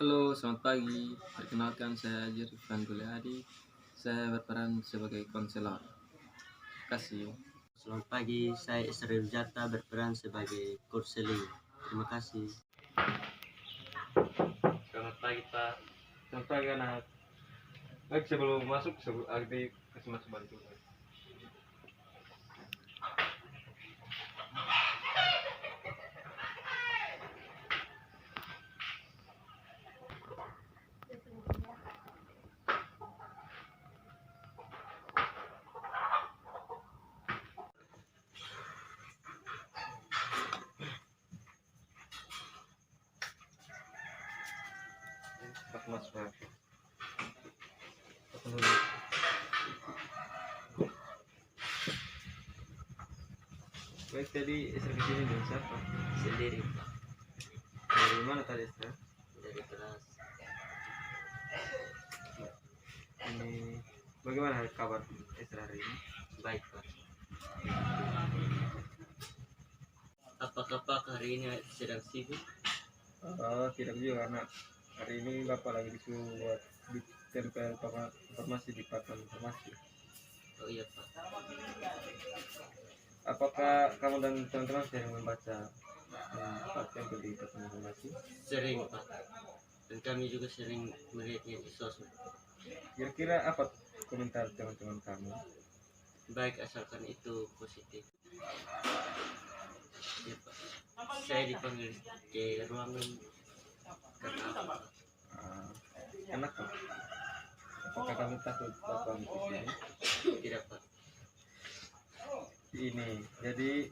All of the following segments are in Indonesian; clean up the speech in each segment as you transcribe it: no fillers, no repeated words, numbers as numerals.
Halo, selamat pagi. Perkenalkan saya Jirfan Guleadi. Saya berperan sebagai konselor. Terima kasih. Selamat pagi, saya Israel Jata berperan sebagai konseling. Terima kasih. Selamat pagi, Pak. Selamat pagi, anak. Baik, sebelum masuk, Agdi kasih masuk bantu. Masuk, Pak. Baik, tadi Isra kesini dengan siapa? Sendiri, Pak. Dari mana tadi, Isra? Dari kelas. Ini bagaimana kabar Isra hari ini? Baik, Pak. Apakah Pak hari ini sedang sibuk? Tidak juga, karena hari ini Bapak lagi disuruh buat ditempel informasi di papan informasi. Oh iya, Pak. Apakah kamu dan teman-teman sering membaca tempel di papan informasi? Sering, Pak. Dan kami juga sering melihatnya di sosmed. Kira-kira apa komentar teman-teman kamu? Baik, asalkan itu positif. Ya, Pak. Saya dipanggil ke ruangan karena apa, Pak? Enak kok. Apakah kamu takut Bapak di sini? Tidak, Pak. Ini, jadi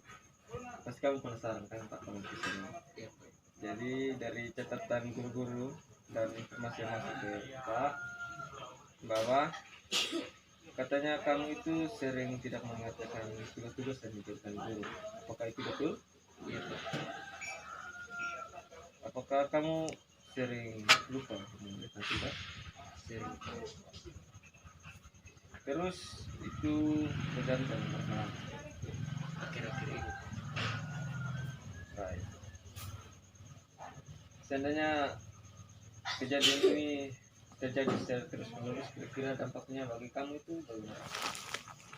pasti kamu penasaran kan Pak kamu di sini. Ya, Pak. Jadi dari catatan guru-guru dan informasi yang masuk ke Pak bahwa katanya kamu itu sering tidak mengerjakan tugas-tugas yang diberikan guru. Apakah itu betul? Iya, Pak. Apakah kamu sering lupa mengerjakan tugas? Sering, Pak. Terus itu bergantung karena Akhir-akhir ini. baik. Seandainya kejadian ini terjadi secara terus menerus, kira-kira dampaknya bagi kamu itu bagaimana?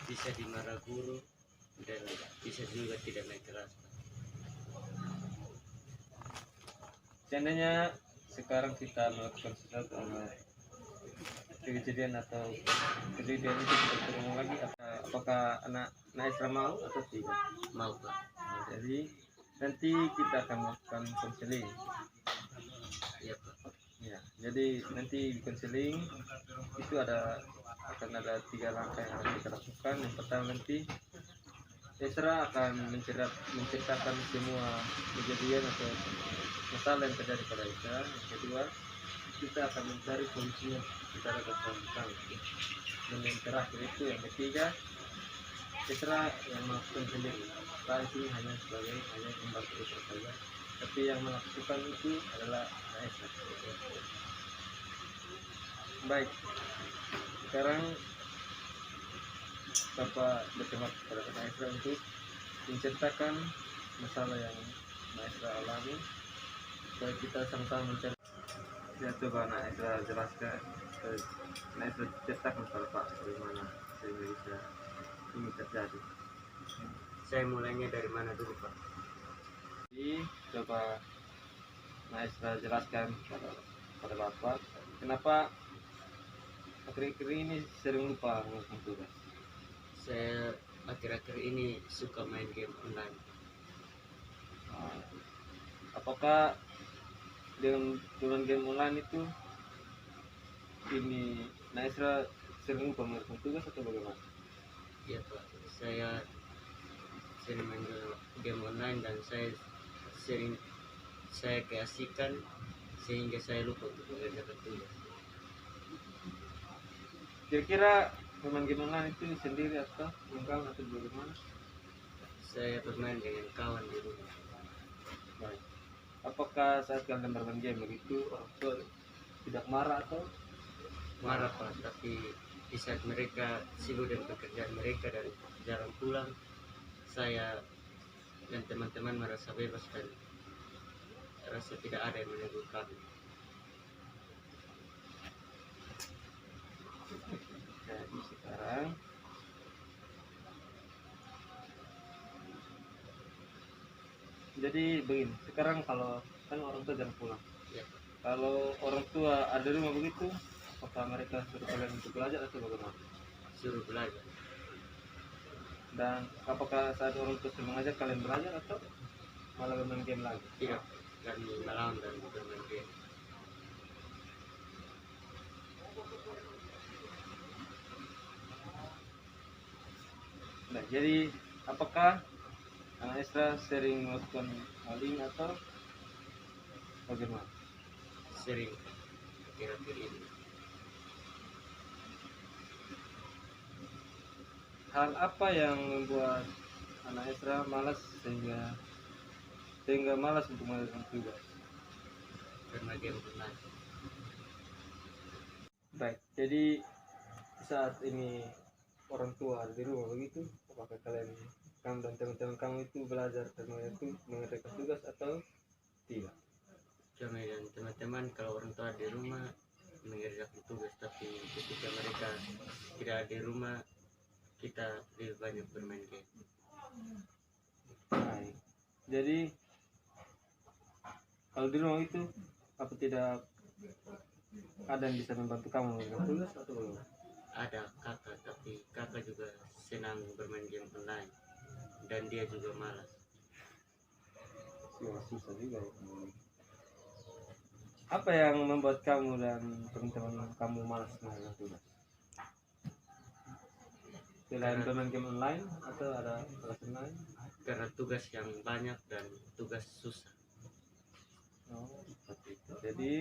Bisa dimarah guru dan bisa juga tidak naik kelas, Pak. Seandainya sekarang kita melakukan sesuatu kejadian atau kejadian itu tidak terulang lagi, apakah anak Isra mau atau tidak? Mau, Pak. Nah, jadi nanti kita akan melakukan konseling. Iya, Pak. Ya, jadi nanti di konseling itu akan ada 3 langkah yang akan kita lakukan. Yang pertama nanti Isra akan menceritakan semua kejadian atau masalah yang terjadi pada Isra. Yang kedua, kita akan mencari solusinya secara bersama-sama. Dan yang terakhir itu yang ketiga, Isra yang melakukan sendiri. Saya ini hanya membantu Isra saja, tapi yang melakukan itu adalah Isra. Baik, sekarang Bapak berterima kepada Kak Isra untuk menceritakan masalah yang Isra alami supaya kita sama-sama mencari. Ya, coba Isra jelaskan, Isra ceritakan kepada Pak bagaimana sehingga bisa ini terjadi. Saya mulainya dari mana dulu, Pak? Jadi coba Isra jelaskan pada Bapak kenapa akhir-akhir ini sering lupa melakukan tugas. Saya akhir-akhir ini suka main game online. Apakah dengan turun game online itu ini Isra sering lupa melakukan tugas atau bagaimana? Iya, Pak. Saya sering main game online dan saya keasikan sehingga saya lupa untuk mengerjakan tugas. Kira-kira bermain game online itu sendiri atau kawan atau bagaimana? Saya bermain dengan kawan di rumah. Baik. Apakah saat kalian bermain game begitu orang tua tidak marah atau Marah, Pak, tapi di saat mereka sibuk dengan pekerjaan mereka dan jarang pulang, saya dan teman-teman merasa bebas dan rasa tidak ada yang menegur kami. Jadi begini, sekarang kalau kan orang tua jarang pulang. Ya, Kalau orang tua ada di rumah begitu, apakah mereka suruh kalian untuk belajar atau bagaimana? suruh belajar. Dan apakah saat orang tua sudah mengajak kalian belajar atau malah bermain game lagi? Tidak, kami melawan dan bermain game. Nah, jadi apakah anak Esra sering melakukan hal ini atau bagaimana? Sering akhir-akhir ini. Hal apa yang membuat anak Esra malas sehingga malas untuk melakukan tugas? Karena game online. Baik, jadi saat ini orang tua ada di rumah begitu, apakah kamu dan teman-teman kamu itu belajar dan mengerjakan tugas atau tidak? Kami dan teman-teman kalau orang tua di rumah mengerjakan tugas, tapi ketika mereka tidak ada di rumah, kita lebih banyak bermain game. Baik. Jadi kalau di rumah itu apa tidak ada yang bisa membantu kamu mengerjakan tugas atau bagaimana? Ada kakak, tapi kakak juga senang bermain game online dan dia juga malas. Ya, susah juga ya. Apa yang membuat kamu dan teman-teman kamu malas mengerjakan tugas? Selain bermain game online atau ada alasan lain? Karena tugas yang banyak dan tugas susah. Oh, seperti itu. Jadi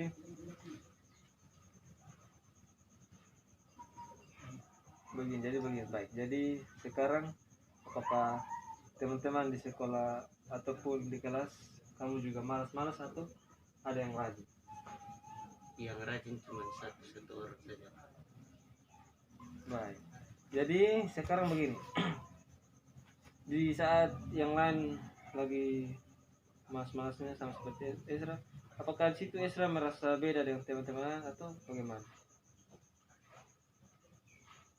begini, baik. Jadi sekarang apakah teman-teman di sekolah ataupun di kelas kamu juga malas-malas atau ada yang rajin? Yang rajin cuma satu orang saja. Baik. Jadi sekarang begini. Di saat yang lain lagi malas-malasnya sama seperti Ezra, apakah di situ Ezra merasa beda dengan teman-teman atau bagaimana?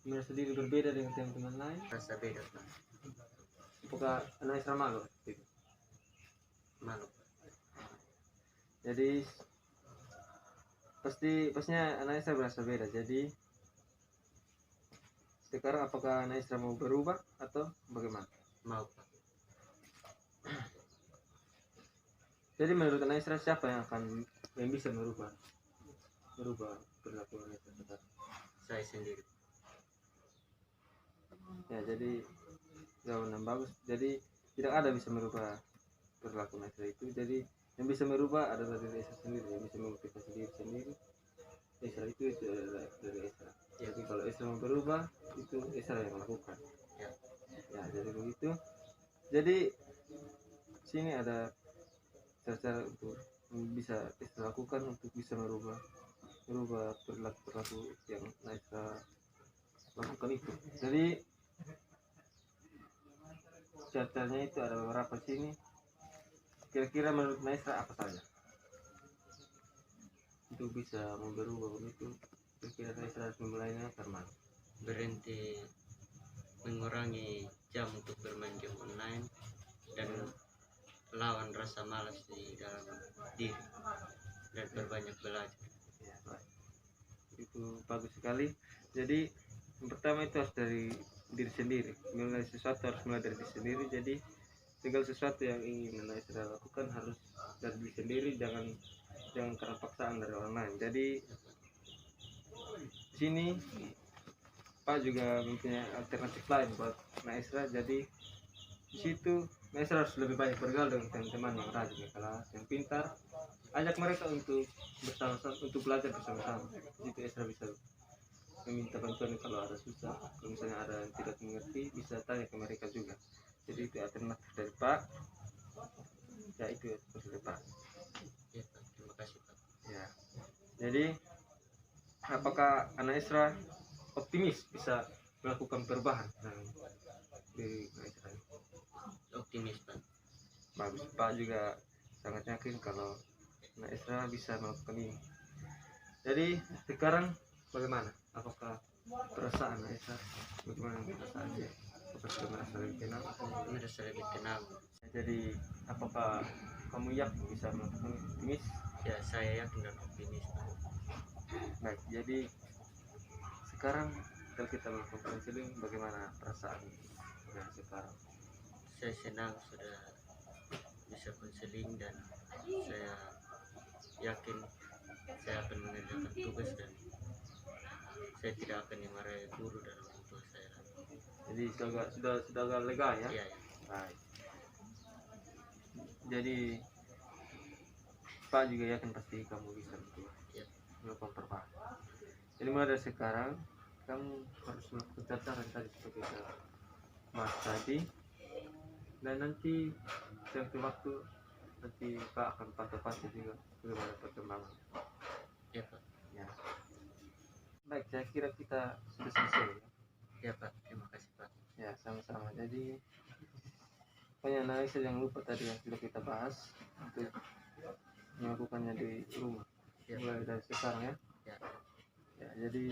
Merasa diri berbeda dengan teman-teman lain? Rasa beda Pak. Apakah anak Ezra malu? Malu. Jadi pastinya anak Ezra merasa beda. Jadi sekarang apakah anak Ezra mau berubah atau bagaimana? Mau Pak. Jadi menurut anak Ezra siapa yang bisa merubah perilaku anak Ezra sekarang? Saya sendiri. Ya, jadi jawaban yang bagus. Jadi tidak ada bisa merubah perilaku anak Ezra itu. Jadi yang bisa merubah adalah diri Ezra sendiri, yang bisa memotivasi diri sendiri. Ezra itu adalah dari Ezra. Jadi kalau Ezra mau berubah, itu Ezra yang lakukan. Ya. Ya, jadi begitu. Jadi sini ada cara untuk bisa Ezra lakukan untuk bisa merubah perilaku yang Ezra lakukan itu. Jadi caranya itu ada beberapa sini. Kira-kira menurut Ezra apa saja untuk bisa berubah begitu? Kira-kira Ezra harus memulainya karena Berhenti mengurangi jam untuk bermain game online dan lawan rasa malas di dalam diri dan berbanyak belajar. ya, baik. Itu bagus sekali. Jadi yang pertama itu harus dari diri sendiri. Mulai sesuatu harus mulai dari diri sendiri. Jadi segala sesuatu yang ingin Ezra lakukan harus dari diri sendiri, jangan karena paksaan dari orang lain. Jadi sini Pak juga mempunyai alternatif lain buat Ezra. Jadi di situ Ezra harus lebih banyak bergaul dengan teman-teman yang rajin di kelas, yang pintar. Ajak mereka untuk bersama-sama, untuk belajar bersama-sama. Di situ Ezra bisa meminta bantuan kalau ada susah. Kalau misalnya ada yang tidak mengerti, bisa tanya ke mereka juga. Jadi itu alternatif dari Pak. Ya, itu dari Pak. Ya, Pak. Terima kasih Pak. Ya. Jadi apakah anak Ezra optimis bisa melakukan perubahan di Ezra? Optimis Pak. Bagus. Pak juga sangat yakin kalau anak Ezra bisa melakukan ini. Jadi sekarang bagaimana? Apakah perasaan Ezra? Bagaimana perasaannya? Apa sudah merasa lebih tenang? merasa lebih tenang. Jadi apakah kamu yakin bisa melakukan optimis? Ya, saya yakin dan optimis, Pak. Baik, jadi sekarang kalau kita melakukan konseling, bagaimana perasaan sekarang? Saya senang sudah bisa konseling dan saya yakin saya akan mengerjakan tugas dan saya tidak akan dimarahi guru dan orang tua saya. Jadi sudah agak lega ya? Iya, ya. Baik. Jadi Pak juga yakin pasti kamu bisa betul Ya. melakukan perubahan. Jadi mulai dari sekarang kamu harus melakukan catatan tadi seperti kita bahas tadi, dan nanti waktu nanti Pak akan pantau juga bagaimana perkembangan. Ya, Pak. Ya. Baik, saya kira kita sudah selesai ya. Ya, Pak. Terima kasih, Pak. Ya, sama-sama. Jadi banyak analisa jangan lupa tadi yang sudah kita bahas untuk melakukannya di rumah. Ya, Mulai dari sekarang ya. Ya. Ya, jadi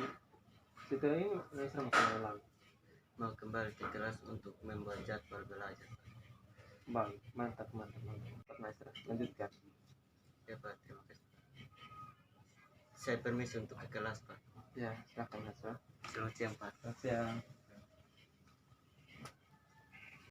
setelah ini Maestra mau kemana lagi? Mau kembali ke kelas untuk membuat jadwal belajar. Baik, mantap Maestra. Lanjutkan. Ya, Pak. Terima kasih. Saya permisi untuk ke kelas, Pak. Ya, silakan Maestra. Selamat siang, Pak. Selamat siang.